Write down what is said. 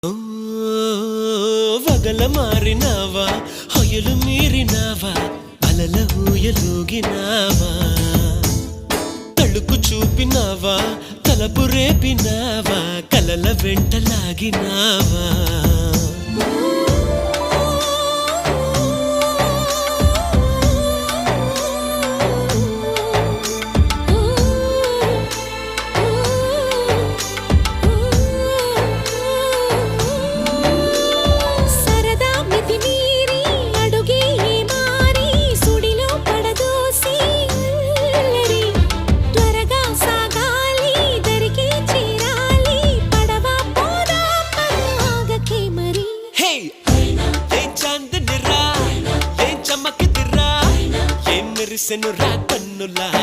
ఓ వగల మారినావా హొయలు మీరినావా అలల ఊయలూగినావా తళుకు చూపినావా తలపు రేపినావా కలల వెంటలాగినావా మెరిసెను రా కన్నులా